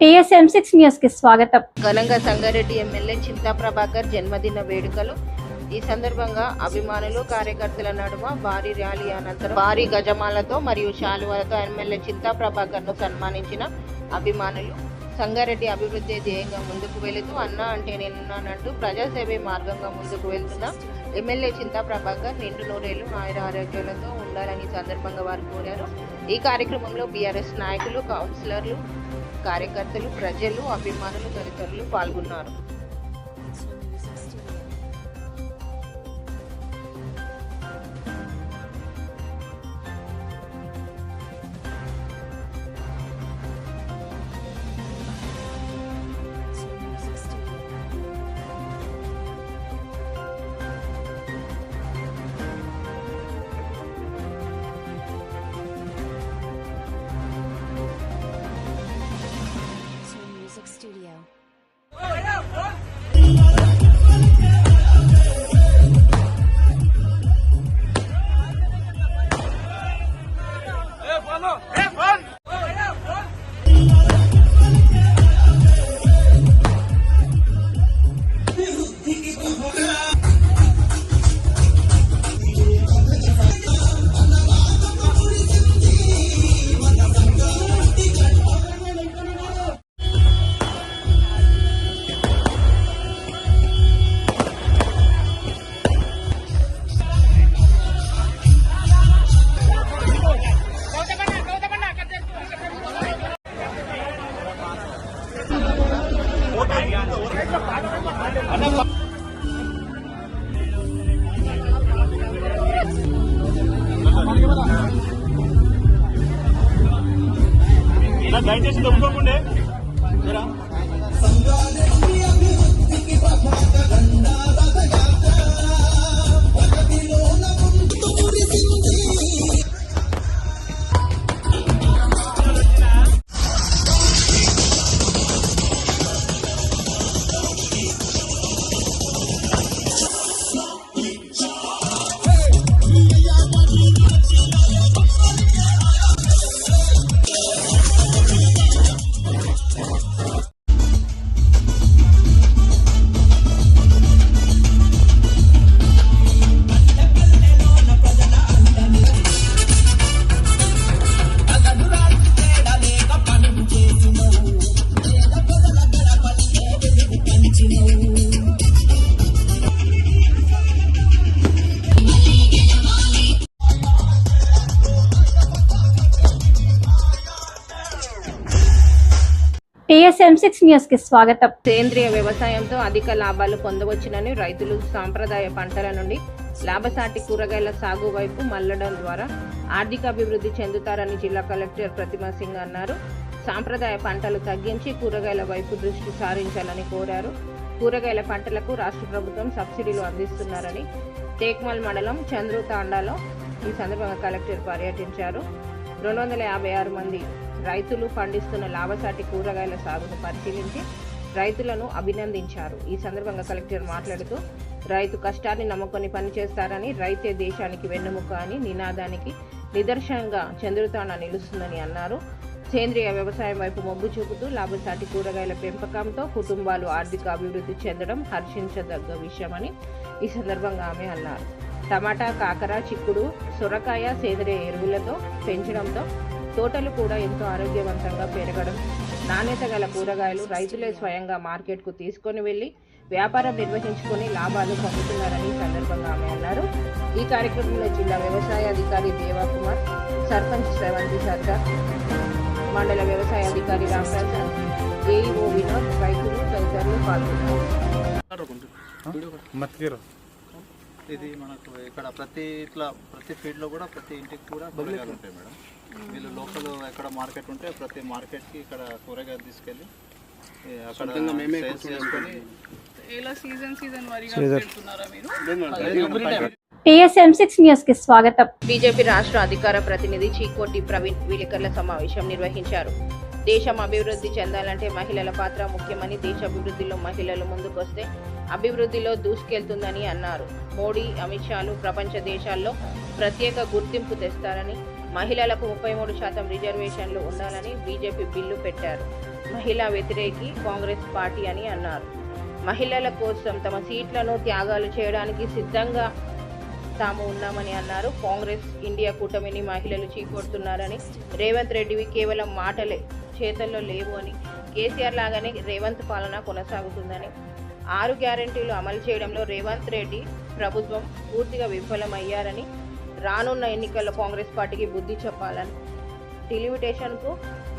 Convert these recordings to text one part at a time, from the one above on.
TSM6 news కి స్వాగతం. ఘనంగా సంగారెడ్డి ఎమ్మెల్యే చింతా ప్రభాకర్ జన్మదిన వేడుకలు. ఈ సందర్భంగా అభిమానులు కార్యకర్తల నడుమ భారీ ర్యాలీ అనంతరం భారీ గజమాలతో మరియు శాలువాలతో ఎమ్మెల్యే చింతా ప్రభాకర్ ను సన్మానించిన అభిమానులు. సంగారెడ్డి అభివృద్ధి ధ్యేయంగా ముందుకు వెళుతూ అన్నా అంటే నేనున్నానంటూ ప్రజాసేవే మార్గంగా ముందుకు వెళ్తున్న ఎమ్మెల్యే చింతా ప్రభాకర్ నిండు నూరేళ్లు ఆయుర ఆరోగ్యాలతో ఉండాలని సందర్భంగా వారు కోరారు. ఈ కార్యక్రమంలో బీఆర్ఎస్ నాయకులు, కౌన్సిలర్లు, కార్యకర్తలు, ప్రజలు, అభిమానులు తదితరులు పాల్గొన్నారు. Studio. దయచేసి దొంగకుండే TSM6 న్యూస్ కి స్వాగతం. సేంద్రియ వ్యవసాయంతో అధిక లాభాలు పొందవచ్చునని రైతులు సాంప్రదాయ పంటల నుండి లాభసాటి కూరగాయల సాగు వైపు మళ్లడం ద్వారా ఆర్థిక అభివృద్ధి చెందుతారని జిల్లా కలెక్టర్ ప్రతిమా సింగ్ అన్నారు. సాంప్రదాయ పంటలు తగ్గించి కూరగాయల వైపు దృష్టి సారించాలని కోరారు. కూరగాయల పంటలకు రాష్ట్ర ప్రభుత్వం సబ్సిడీలు అందిస్తున్నారని టేక్మల్ మండలం చంద్రుతాండాలో ఈ సందర్భంగా కలెక్టర్ పర్యటించారు. 256 మంది రైతులు పండిస్తున్న లాభసాటి కూరగాయల సాగును పరిశీలించి రైతులను అభినందించారు. ఈ సందర్భంగా కలెక్టర్ మాట్లాడుతూ రైతు కష్టాన్ని నమ్ముకొని పనిచేస్తారని, రైతే దేశానికి వెన్నెముక అని నినాదానికి నిదర్శనంగా చంద్రుతాండ నిలుస్తుందని అన్నారు. సేంద్రియ వ్యవసాయం వైపు మొగ్గు చూపుతూ లాభసాటి కూరగాయల పెంపకంతో కుటుంబాలు ఆర్థిక అభివృద్ధి చెందడం హర్షించదగ్గ విషయమని ఈ సందర్భంగా ఆమె అన్నారు. టమాటా, కాకర, చిక్కుడు, సొరకాయ సేంద్రియ ఎరువులతో పెంచడంతో తోటలు కూడా ఎంతో ఆరోగ్యవంతంగా పెరగడం, నాణ్యత గల కూరగాయలు రైతులే స్వయంగా మార్కెట్కు తీసుకొని వెళ్లి వ్యాపారం నిర్వహించుకొని లాభాలు పొందుతున్నారని ఈ సందర్భంగా ఆమె అన్నారు. ఈ కార్యక్రమంలో జిల్లా వ్యవసాయ అధికారి దేవాకుమార్, సర్పంచ్ శ్రవంతి సర్దార్, మండల వ్యవసాయ అధికారి రామప్రసాద్, ఏఈఓ వినోద్, రైతులు తదితరులు పాల్గొన్నారు. ఇది మనకు ఇక్కడ ప్రతి ఫీల్డ్లో కూడా ప్రతి ఇంటికి కూడా కూరగాయలు ఉంటాయి మేడం. వీళ్ళు లోకల్ ఎక్కడ మార్కెట్ ఉంటే ప్రతి మార్కెట్కి ఇక్కడ కూరగాయలు తీసుకెళ్ళి అక్కడ సేల్స్ చేసుకొని TSM6 న్యూస్ కి స్వాగతం. బీజేపీ రాష్ట్ర అధికార ప్రతినిధి చీకోటి ప్రవీణ్ విలేకరుల సమావేశం నిర్వహించారు. దేశం అభివృద్ధి చెందాలంటే మహిళల పాత్ర ముఖ్యమని, దేశాభివృద్ధిలో మహిళలు ముందుకొస్తే అభివృద్ధిలో దూసుకెళ్తుందని అన్నారు. మోడీ, అమిత్ షాలు ప్రపంచ దేశాల్లో ప్రత్యేక గుర్తింపు తెస్తారని, మహిళలకు 33% రిజర్వేషన్లు ఉండాలని బీజేపీ బిల్లు పెట్టారు. మహిళా వ్యతిరేకి కాంగ్రెస్ పార్టీ అని అన్నారు. మహిళల కోసం తమ సీట్లను త్యాగాలు చేయడానికి సిద్ధంగా తాము ఉన్నామని అన్నారు. కాంగ్రెస్ ఇండియా కూటమిని మహిళలు చీకొడుతున్నారని, రేవంత్ రెడ్డివి కేవలం మాటలే చేతల్లో లేవు అని, కేసీఆర్ లాగానే రేవంత్ పాలన కొనసాగుతుందని, 6 గ్యారెంటీలు అమలు చేయడంలో రేవంత్ రెడ్డి ప్రభుత్వం పూర్తిగా విఫలమయ్యారని, రానున్న ఎన్నికల్లో కాంగ్రెస్ పార్టీకి బుద్ధి చెప్పాలని, డిలిమిటేషన్కు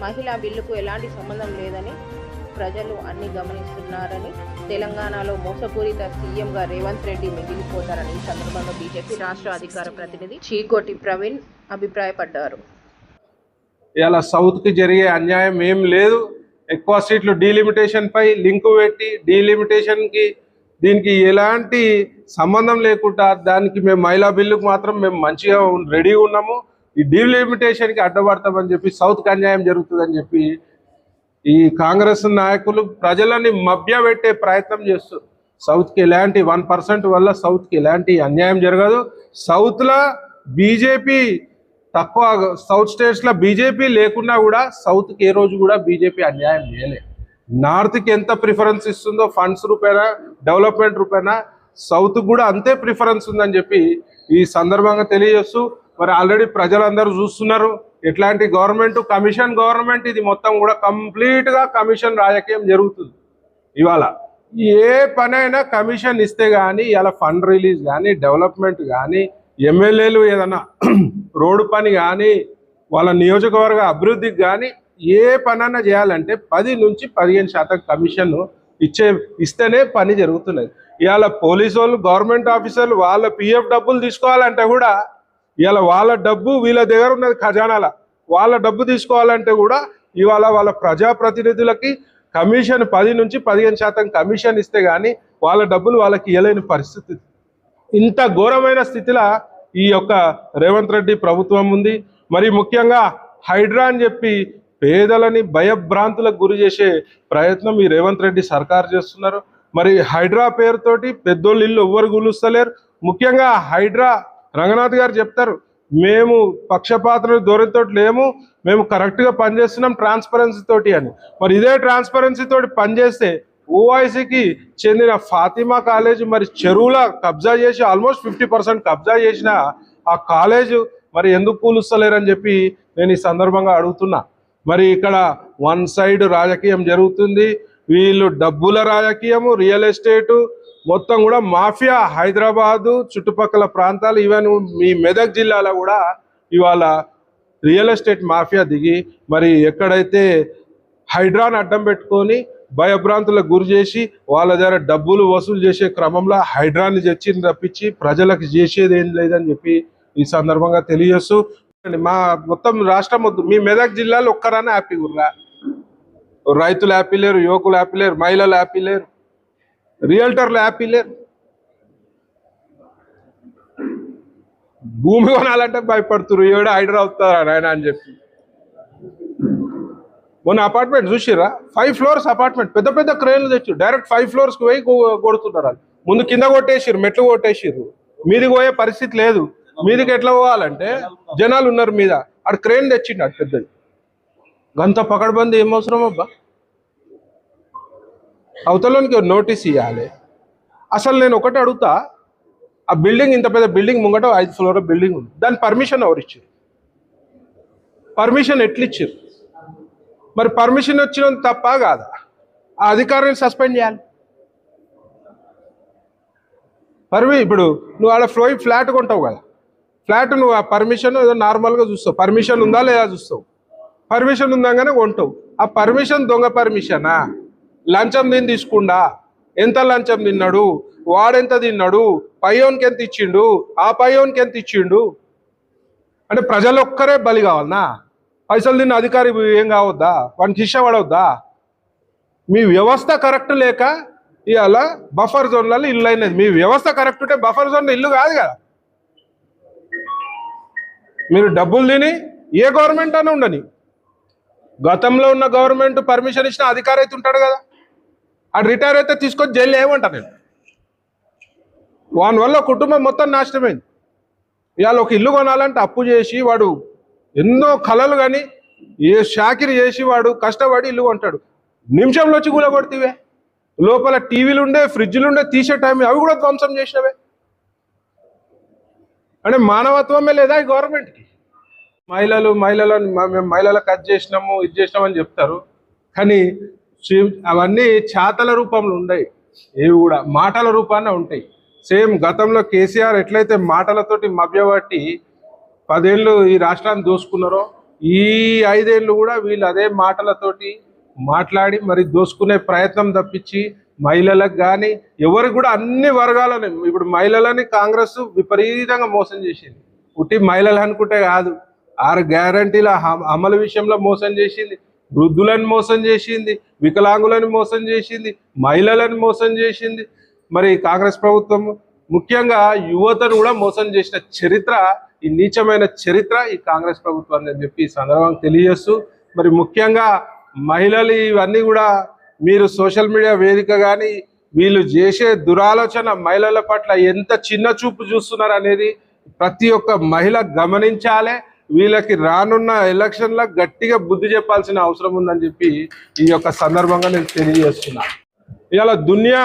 మహిళా బిల్లుకు ఎలాంటి సంబంధం లేదని ప్రజలు అన్ని గమనిస్తున్నారని, తెలంగాణలో మోసపూరిత సీఎంగా రేవంత్ రెడ్డి మిగిలిపోతారని ఈ సందర్భంగా బీజేపీ రాష్ట్ర అధికార ప్రతినిధి చీకోటి ప్రవీణ్ అభిప్రాయపడ్డారు. ఇలా సౌత్కి జరిగే అన్యాయం ఏం లేదు. ఎక్కువ సీట్లు డీలిమిటేషన్ పై లింకు పెట్టి డీలిమిటేషన్కి దీనికి ఎలాంటి సంబంధం లేకుండా దానికి మేము మహిళా బిల్లుకు మాత్రం మేము మంచిగా రెడీగా ఉన్నాము. ఈ డీలిమిటేషన్కి అడ్డపడతామని చెప్పి సౌత్కి అన్యాయం జరుగుతుందని చెప్పి ఈ కాంగ్రెస్ నాయకులు ప్రజలని మభ్యపెట్టే ప్రయత్నం చేస్తారు. సౌత్కి ఎలాంటి 1% వల్ల సౌత్కి ఎలాంటి అన్యాయం జరగదు. సౌత్లో బీజేపీ తక్కువ, సౌత్ స్టేట్స్లో బీజేపీ లేకున్నా కూడా సౌత్కి ఏ రోజు కూడా బీజేపీ అన్యాయం చేయలేదు. నార్త్కి ఎంత ప్రిఫరెన్స్ ఇస్తుందో ఫండ్స్ రూపేనా, డెవలప్మెంట్ రూపేనా, సౌత్కి కూడా అంతే ప్రిఫరెన్స్ ఉందని చెప్పి ఈ సందర్భంగా తెలియజేస్తూ, మరి ఆల్రెడీ ప్రజలందరూ చూస్తున్నారు ఎట్లాంటి గవర్నమెంట్, కమిషన్ గవర్నమెంట్. ఇది మొత్తం కూడా కంప్లీట్గా కమిషన్ రాజకీయం జరుగుతుంది. ఇవాళ ఏ పనైనా కమిషన్ ఇస్తే కానీ, ఇలా ఫండ్ రిలీజ్ కానీ, డెవలప్మెంట్ కానీ, ఎమ్మెల్యేలు ఏదైనా రోడ్డు పని కానీ, వాళ్ళ నియోజకవర్గ అభివృద్ధికి కానీ ఏ పనైనా చేయాలంటే 10 నుంచి 15% కమిషన్ ఇస్తేనే పని జరుగుతున్నది. ఇవాళ పోలీసు వాళ్ళు, గవర్నమెంట్ ఆఫీసర్లు వాళ్ళ పిఎఫ్ డబ్బులు తీసుకోవాలంటే కూడా, ఇవాళ వాళ్ళ డబ్బు వీళ్ళ దగ్గర ఉన్నది ఖజానాల, వాళ్ళ డబ్బు తీసుకోవాలంటే కూడా ఇవాళ వాళ్ళ ప్రజాప్రతినిధులకి కమిషన్ 10 నుంచి 15% కమిషన్ ఇస్తే కానీ వాళ్ళ డబ్బులు వాళ్ళకి ఇవ్వలేని పరిస్థితి. ఇంత ఘోరమైన స్థితిలో ఈ యొక్క రేవంత్ రెడ్డి ప్రభుత్వం ఉంది. మరి ముఖ్యంగా హైడ్రా అని చెప్పి పేదలని భయభ్రాంతులకు గురి చేసే ప్రయత్నం ఈ రేవంత్ రెడ్డి సర్కార్ చేస్తున్నారు. మరి హైడ్రా పేరుతోటి పెద్దోళ్ళు ఇల్లు ఎవ్వరు గులుస్తలేరు. ముఖ్యంగా హైడ్రా రంగనాథ్ గారు చెప్తారు, మేము పక్షపాత ధోరణితో లేము, మేము కరెక్ట్గా పనిచేస్తున్నాం ట్రాన్స్పరెన్సీ తోటి అని. మరి ఇదే ట్రాన్స్పరెన్సీ తోటి పనిచేస్తే ఓఐసీకి చెందిన ఫాతిమా కాలేజ్ మరి చెరువుల కబ్జా చేసి ఆల్మోస్ట్ 50% కబ్జా చేసిన ఆ కాలేజ్ మరి ఎందుకు కూలుస్తలేరని చెప్పి నేను ఈ సందర్భంగా అడుగుతున్నా. మరి ఇక్కడ వన్ సైడ్ రాజకీయం జరుగుతుంది. వీళ్ళు డబ్బుల రాజకీయము, రియల్ ఎస్టేటు మొత్తం కూడా మాఫియా, హైదరాబాదు చుట్టుపక్కల ప్రాంతాలు, ఈవెన్ మీ మెదక్ జిల్లాలో కూడా ఇవాళ రియల్ ఎస్టేట్ మాఫియా దిగి మరి ఎక్కడైతే హైడ్రాను అడ్డం పెట్టుకొని భయభ్రాంతులకు గురి చేసి వాళ్ళ దగ్గర డబ్బులు వసూలు చేసే క్రమంలో హైడ్రాని తెచ్చి తప్పించి ప్రజలకు చేసేది ఏం లేదని చెప్పి ఈ సందర్భంగా తెలియజేస్తూ, మా మొత్తం రాష్ట్రం మీ మెదక్ జిల్లాలో ఒక్కరైనా హ్యాపీ ఉర్రా? రైతులు హ్యాపీ లేరు, యువకులు హ్యాపీ లేరు, మహిళలు హ్యాపీ లేరు, రియల్టర్లు హ్యాపీ లేరు. భూమి కొనాలంటే భయపడుతున్నారు, ఏడు హైడ్రా అవుతారా నాయన అని చెప్పి. మొన్న అపార్ట్మెంట్ చూసిరా, 5 floors అపార్ట్మెంట్, పెద్ద పెద్ద క్రేన్లు తెచ్చు డైరెక్ట్ 5 floors పోయి కొడుతున్నారు. వాళ్ళు ముందు కింద కొట్టేసిర్రు, మెట్లు కొట్టేసిర్రు, మీదికి పోయే పరిస్థితి లేదు. మీదికి ఎట్లా పోవాలంటే జనాలు ఉన్నారు మీద, అక్కడ క్రేన్ తెచ్చిండు అటు పెద్దది. గంత పకడ్బందీ ఏమవసరం అబ్బా? అవతలోనికి నోటీస్ ఇవ్వాలి. అసలు నేను ఒకటి అడుగుతా, ఆ బిల్డింగ్ ఇంత పెద్ద బిల్డింగ్ ముంగట 5 floor బిల్డింగ్ ఉంది, దాని పర్మిషన్ ఎవరు ఇచ్చారు? పర్మిషన్ ఎట్లు ఇచ్చారు? మరి పర్మిషన్ వచ్చిన తప్ప కాదా? ఆ అధికారిని సస్పెండ్ చేయాలి. ఇప్పుడు నువ్వు ఆడ ఫ్లాట్ కొంటావు కదా, ఫ్లాట్ నువ్వు ఆ పర్మిషన్ ఏదో నార్మల్గా చూస్తావు, పర్మిషన్ ఉందా లేదా చూస్తావు. పర్మిషన్ ఉందాగానే కొంటావు. ఆ పర్మిషన్ దొంగ పర్మిషనా? లంచం దీన్ని తీసుకుండా, ఎంత లంచం తిన్నాడు, వాడెంత తిన్నాడు, పయ్యోనికి ఎంత ఇచ్చిండు, ఆ పయ్యోనికి ఎంత ఇచ్చిండు అంటే ప్రజలు ఒక్కరే బలి కావాలనా? పైసలు తిన్న అధికారి ఏం కావద్దా? వాడికి శిక్ష పడవద్దా? మీ వ్యవస్థ కరెక్ట్ లేక ఇవాళ బఫర్ జోన్లలో ఇల్లు అయినది. మీ వ్యవస్థ కరెక్ట్ ఉంటే బఫర్ జోన్లో ఇల్లు కాదు కదా. మీరు డబ్బులు తిని ఏ గవర్నమెంట్ అని ఉండని, గతంలో ఉన్న గవర్నమెంట్ పర్మిషన్ ఇచ్చిన అధికారి అయితే ఉంటాడు కదా, అది రిటైర్ అయితే తీసుకొని జైలు ఏమంటా నేను. వాని వల్ల కుటుంబం మొత్తం నాశనమైంది. ఇవాళ ఒక ఇల్లు కొనాలంటే అప్పు చేసి వాడు ఎన్నో కళలు కానీ ఏ షాకిరి చేసి వాడు కష్టపడి ఇల్లు కొంటాడు. నిమిషంలో వచ్చి కూలగొడితివే. లోపల టీవీలు ఉండే, ఫ్రిడ్జ్లు ఉండే, తీసే టైం అవి కూడా ధ్వంసం చేసినవే. అంటే మానవత్వమే లేదా ఈ గవర్నమెంట్కి? మేము మహిళలకు అది చేసినాము, ఇది చేసినామని చెప్తారు, కానీ అవన్నీ చేతల రూపంలో ఉండవు. ఏవి కూడా మాటల రూపాన ఉంటాయి. సేమ్ గతంలో కేసీఆర్ ఎట్లయితే మాటలతోటి మభ్యపట్టి 10 ఏళ్ళు ఈ రాష్ట్రాన్ని దోసుకున్నారో, ఈ 5 ఏళ్ళు కూడా వీళ్ళు అదే మాటలతోటి మాట్లాడి మరి దోసుకునే ప్రయత్నం తప్పించి మహిళలకు కానీ ఎవరికి కూడా అన్ని వర్గాలని, ఇప్పుడు మహిళలని కాంగ్రెస్ విపరీతంగా మోసం చేసింది. పుట్టి మహిళలు అనుకుంటే కాదు, 6 గ్యారంటీల అమలు విషయంలో మోసం చేసింది, వృద్ధులను మోసం చేసింది, వికలాంగులను మోసం చేసింది, మహిళలను మోసం చేసింది. మరి కాంగ్రెస్ ప్రభుత్వం ముఖ్యంగా యువతను కూడా మోసం చేసిన చరిత్ర, ఈ నీచమైన చరిత్ర ఈ కాంగ్రెస్ ప్రభుత్వాన్ని అని చెప్పి ఈ సందర్భంగా తెలియజేస్తూ, మరి ముఖ్యంగా మహిళలు ఇవన్నీ కూడా మీరు సోషల్ మీడియా వేదిక కానీ వీళ్ళు చేసే దురాలోచన మహిళల పట్ల ఎంత చిన్న చూపు చూస్తున్నారు అనేది ప్రతి ఒక్క మహిళ గమనించాలి. వీళ్ళకి రానున్న ఎలక్షన్లో గట్టిగా బుద్ధి చెప్పాల్సిన అవసరం ఉందని చెప్పి ఈ యొక్క సందర్భంగా నేను తెలియజేస్తున్నా. ఇవాళ దునియా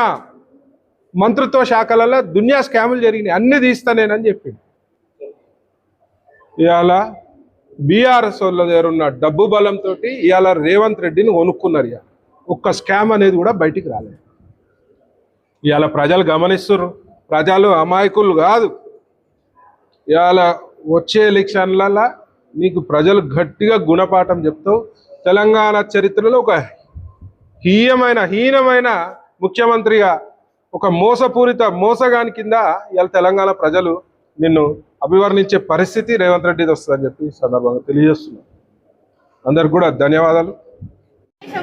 మంత్రిత్వ శాఖలలో దునియా స్కాములు జరిగినాయి, అన్ని తీస్తానేనని చెప్పింది. ఇవాళ బీఆర్ఎస్ వాళ్ళ దగ్గర ఉన్న డబ్బు బలంతో ఇవాళ రేవంత్ రెడ్డిని కొనుక్కున్నారు. ఇవాళ ఒక్క స్కామ్ అనేది కూడా బయటికి రాలేదు. ఇవాళ ప్రజలు గమనిస్తున్నారు, ప్రజలు అమాయకులు కాదు. ఇవాళ వచ్చే ఎలక్షన్లలో నీకు ప్రజలు గట్టిగా గుణపాఠం చెప్తావు. తెలంగాణ చరిత్రలో ఒక హీనమైన ముఖ్యమంత్రిగా, ఒక మోసగాని కింద ఇవాళ తెలంగాణ ప్రజలు నిన్ను అభివర్ణించే పరిస్థితి రేవంత్ రెడ్డిది వస్తుందని చెప్పి సందర్భంగా తెలియజేస్తున్నాను. అందరికి కూడా ధన్యవాదాలు.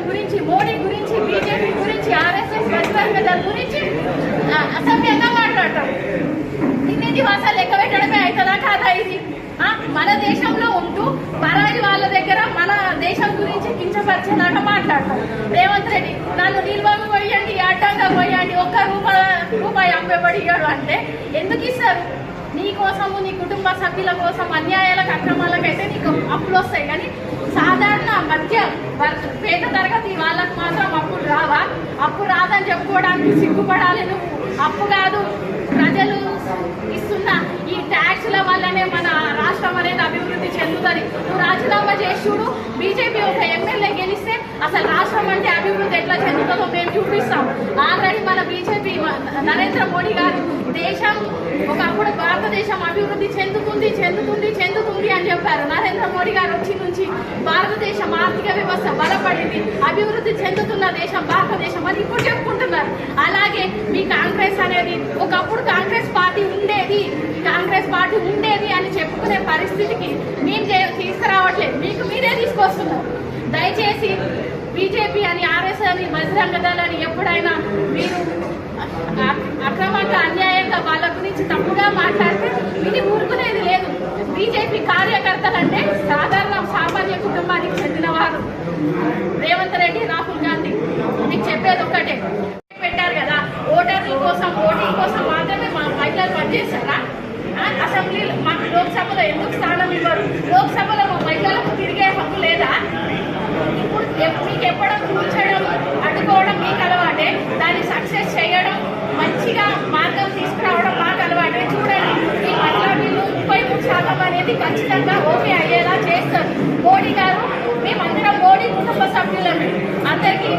గురించి మోడీ గురించి బీజేపీ గురించి ఆర్ఎస్ఎస్ బజరంగదళ్ గురించి అసభ్యంగా మాట్లాడటం, తినేది వాసాలు లెక్క పెట్టడమే అవుతుందా కాదా? ఇది మన దేశంలో ఉంటూ పరాయి వాళ్ళ దగ్గర మన దేశం గురించి కించపరిచేలాగా మాట్లాడతాం. రేవంత్ రెడ్డి నన్ను నిల్వలు పోయండి, అడ్డంగా పోయండి, రూపాయి అమ్మబడి ఇయ్యాడు అంటే ఎందుకు ఇస్తారు? నీ కోసము, నీ కుటుంబ సభ్యుల కోసం అన్యాయాలకు అక్రమాలకైతే నీకు అప్పులు వస్తాయి, కానీ సాధారణ మధ్య పేద తరగతి వాళ్ళకు మాత్రం అప్పులు రావా? అప్పు రాదని చెప్పుకోవడానికి సిగ్గుపడాలి నువ్వు. అప్పు కాదు, ప్రజలు ఇస్తున్న ఈ ట్యాక్స్ల వల్లనే మన రాష్ట్రం అనేది అభివృద్ధి చెందుతుంది. నువ్వు రాజీనామా చేసి చూడు, బీజేపీ ఒక ఎమ్మెల్యే గెలిస్తే అసలు రాష్ట్రం అంటే అభివృద్ధి ఎట్లా చెందుతుందో మేము చూపిస్తాం. ఆల్రెడీ మన బీజేపీ నరేంద్ర మోడీ గారు దేశం ఒకప్పుడు భారతదేశం అభివృద్ధి చెందుతుంది అని చెప్పారు. నరేంద్ర మోడీ గారు వచ్చి నుంచి భారతదేశం ఆర్థిక వ్యవస్థ బలపడింది, అభివృద్ధి చెందుతున్న దేశం భారతదేశం అని ఇప్పుడు చెప్పుకుంటున్నారు. అలాగే మీ కాంగ్రెస్ అనేది ఒకప్పుడు కాంగ్రెస్ పార్టీ ఉండేది అని చెప్పుకునే పరిస్థితికి మేము తీసుకురావట్లేదు, మీకు మీరే తీసుకొస్తున్నారు. దయచేసి బీజేపీ అని, ఆర్ఎస్ అని, బజరంగదళ్ అని ఎప్పుడైనా మీరు అక్రమంగా అన్యాయంగా వాళ్ళ గురించి తప్పుగా మాట్లాడితే ఇది ఊరుకునేది లేదు. బీజేపీ కార్యకర్తలంటే సామాన్య కుటుంబానికి చెందిన వారు. రేవంత్ రెడ్డి, రాహుల్ గాంధీ మీకు చెప్పేది ఒక్కటే, పెట్టారు కదా ఓటింగ్ కోసం మాత్రమే మా మహిళలు పనిచేస్తారా? అసెంబ్లీలో మాకు లోక్సభలో ఎందుకు స్థానం ఇవ్వరు? లోక్సభలో మా మహిళలకు తిరిగే హక్కు లేదా? ఇప్పుడు మీకు ఎప్పడం కూర్చోడం, అడ్డుకోవడం మీకు అలవాటే, దాన్ని సక్సెస్ చేయడం, మంచిగా మార్గం తీసుకురావడం మాకు అలవాటే. చూడండి, ఈ మహిళా బిల్లు 33% అనేది ఖచ్చితంగా ఓకే అయ్యేలా చేస్తారు మోడీ గారు. మేమందరం మోడీ కుటుంబ సభ్యులను అందరికీ